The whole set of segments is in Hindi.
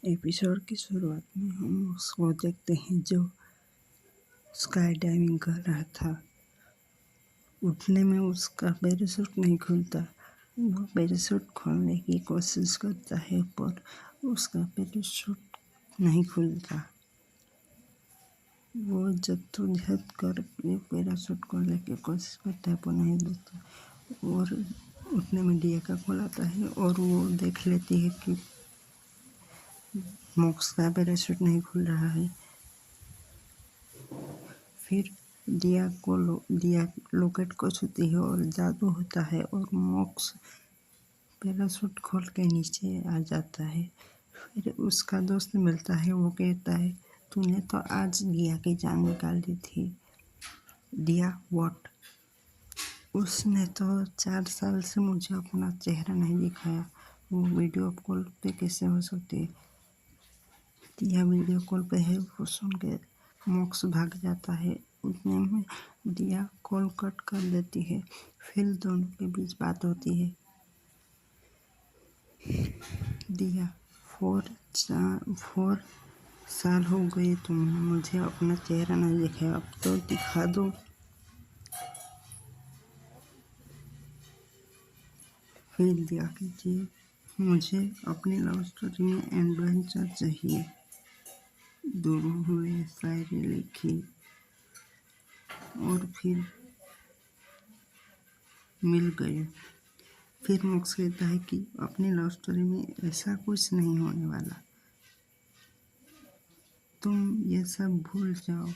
एपिसोड की शुरुआत में हम उसको देखते हैं जो स्काई डाइविंग कर रहा था। उठने में उसका पैराशूट नहीं खुलता। वो पैराशूट खोलने की कोशिश करता है पर उसका पैराशूट नहीं खुलता। वो जद्दोजहद कर पैराशूट खोलने की कोशिश करता है पर नहीं खुलता और उठने में दिया का कॉल आता है और वो देख लेती है कि मॉक्स का पैराशूट नहीं खुल रहा है। फिर दिया लॉकेट को छूती है और जादू होता है और मॉक्स पैराशूट खोल के नीचे आ जाता है। फिर उसका दोस्त मिलता है। वो कहता है, तूने तो आज दिया की जान निकाल दी थी। दिया व्हाट? उसने तो 4 साल से मुझे अपना चेहरा नहीं दिखाया। वो वीडियो कॉल पे कैसे हो सकती है? दिया वीडियो कॉल पे है। वो सुन के मॉक्स भाग जाता है। उतने में दिया कॉल कट कर देती है। फिर दोनों के बीच बात होती है। दिया 4 साल हो गए तुमने मुझे अपना चेहरा नहीं दिखाया, अब तो दिखा दो। फिर दिया कीजिए, मुझे अपनी लव स्टोरी में एडवेंचर चाहिए। दोनों हुए, शायरी लिखी और फिर मिल गए। फिर मॉक्स कहता है कि अपनी लव स्टोरी में ऐसा कुछ नहीं होने वाला, तुम ये सब भूल जाओ।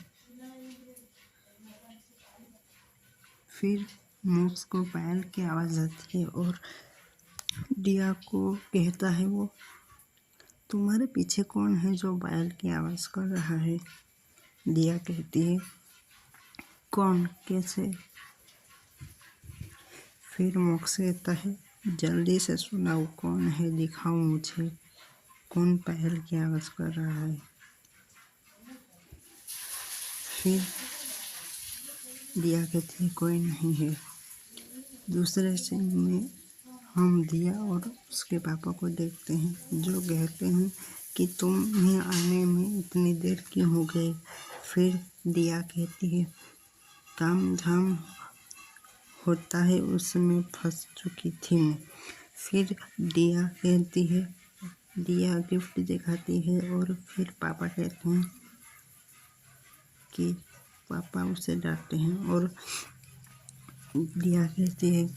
फिर मॉक्स को पायल की आवाज़ आती है और दिया को कहता है, वो तुम्हारे पीछे कौन है जो पायल की आवाज़ कर रहा है? दिया कहती है, कौन, कैसे? फिर मॉक्स कहता है, जल्दी से सुनाओ, कौन है, दिखाओ मुझे, कौन पायल की आवाज़ कर रहा है? फिर दिया कहती है, कोई नहीं है। दूसरे सीन में हम दिया और उसके पापा को देखते हैं जो कहते हैं कि तुम्हें आने में इतनी देर क्यों हो गई? फिर दिया कहती है, काम झाम होता है उसमें फंस चुकी थी मैं। फिर दिया कहती है, दिया गिफ्ट दिखाती है और फिर पापा कहते हैं कि पापा उसे डांटते हैं और दिया कहती है,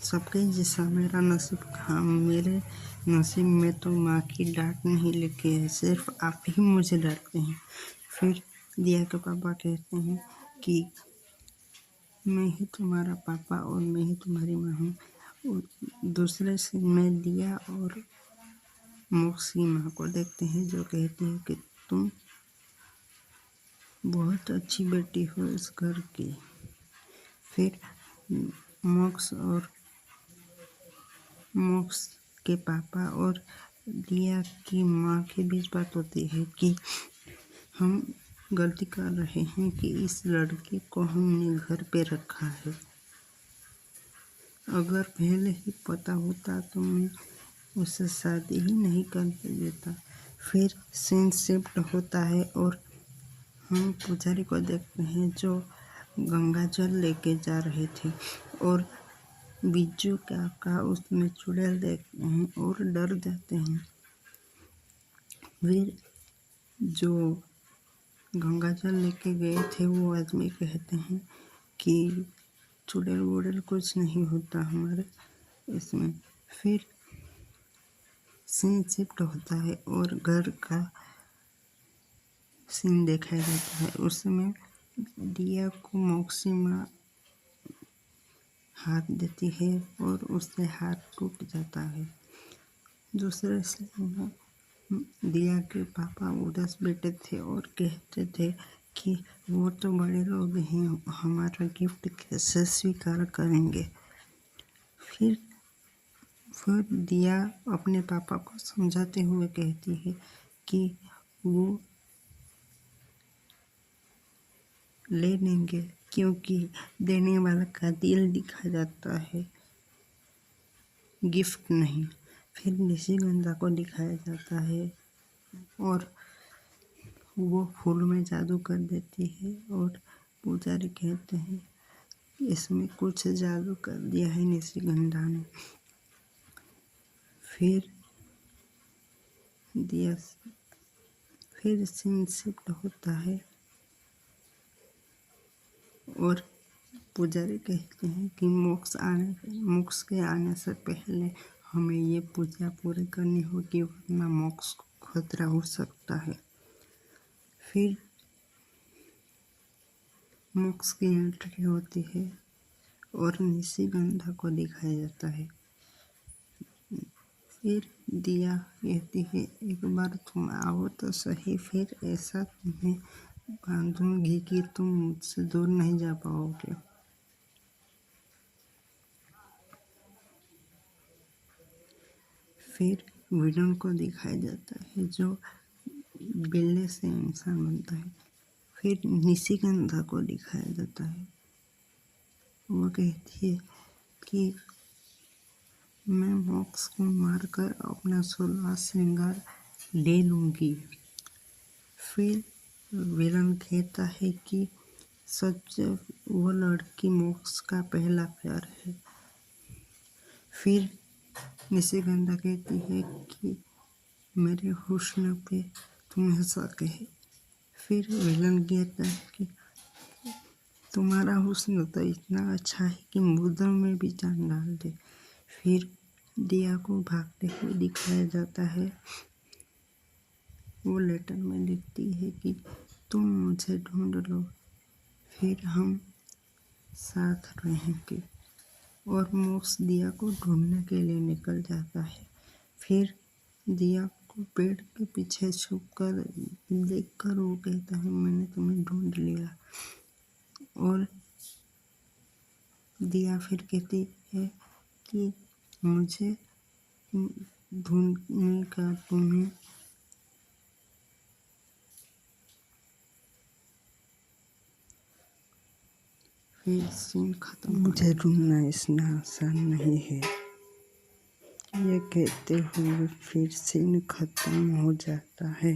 सबके जैसा मेरा नसीब कहाँ, मेरे नसीब में तो माँ की डांट नहीं लिखी है, सिर्फ आप ही मुझे डांटते हैं। फिर दिया के पापा कहते हैं कि मैं ही तुम्हारा पापा और मैं ही तुम्हारी माँ हूँ। दूसरे सीन में दिया और मॉक्स की माँ को देखते हैं जो कहती है कि तुम बहुत अच्छी बेटी हो इस घर की। फिर मॉक्स के पापा और दिया की माँ के बीच बात होती है कि हम गलती कर रहे हैं कि इस लड़के को हमने घर पे रखा है। अगर पहले ही पता होता तो मैं उससे शादी ही नहीं करने देता। फिर सीन शिफ्ट होता है और हम पुजारी को देखते हैं जो गंगा जल लेके जा रहे थे और बिज्जू काका उसमें चुड़ैल देखते हैं और डर जाते हैं। फिर जो गंगा जल लेके गए थे वो आदमी कहते हैं कि चुड़ैल वुड़ैल कुछ नहीं होता हमारे इसमें। फिर सीन शिफ्ट होता है और घर का सीन दिखाया जाता है। उसमें दिया को मॉक्सी माँ हाथ देती है और उससे हाथ टूट जाता है। दूसरे सीन में दिया के पापा उदास बैठे थे और कहते थे कि वो तो बड़े लोग हैं, हमारा गिफ्ट कैसे स्वीकार करेंगे। फिर दिया अपने पापा को समझाते हुए कहती है कि वो ले लेंगे क्योंकि देने वाला का दिल दिखा जाता है, गिफ्ट नहीं। फिर निशिगंधा को दिखाया जाता है और वो फूल में जादू कर देती है और पुजारी कहते हैं इसमें कुछ जादू कर दिया है निशिगंधा ने। फिर दिया फिर सीन शिफ्ट होता है और पुजारी कहते हैं कि मोक्ष के आने से पहले हमें ये पूजा पूरी करनी होगी वरना मोक्ष को खतरा हो सकता है। फिर मोक्ष की एंट्री होती है और निशिगंधा को दिखाया जाता है। फिर दिया कहती है एक बार तुम आओ तो सही, फिर ऐसा तुम्हें बांधूंगी कि तुम मुझसे दूर नहीं जा पाओगे। फिर विलन को दिखाया जाता है जो बिल्ली से इंसान बनता है। फिर निशिगंधा को दिखाया जाता है, वो कहती है कि मैं मोक्ष को मारकर अपना 16वां श्रृंगार ले लूँगी। फिर विलन कहता है कि सच वो लड़की मोक्ष का पहला प्यार है। फिर निशिगंधा कहती है कि मेरे हुस्न पे तुम्हें शक है। फिर विलन कहता है कि तुम्हारा हुस्न तो इतना अच्छा है कि मुर्दों में भी जान डाल दे। फिर दिया को भागते हुए दिखाया जाता है, वो लेटर में लिखती है कि तुम मुझे ढूंढ लो फिर हम साथ रहेंगे और मोक्ष दिया को ढूंढने के लिए निकल जाता है। फिर दिया को पेड़ के पीछे छुपकर देखकर वो कहता है मैंने तुम्हें ढूंढ लिया। और दिया फिर कहती है कि मुझे ढूंढने का तुम्हें फिर सीन खत्म। मुझे ढूंढना इतना आसान नहीं है, ये कहते हुए फिर सीन खत्म हो जाता है।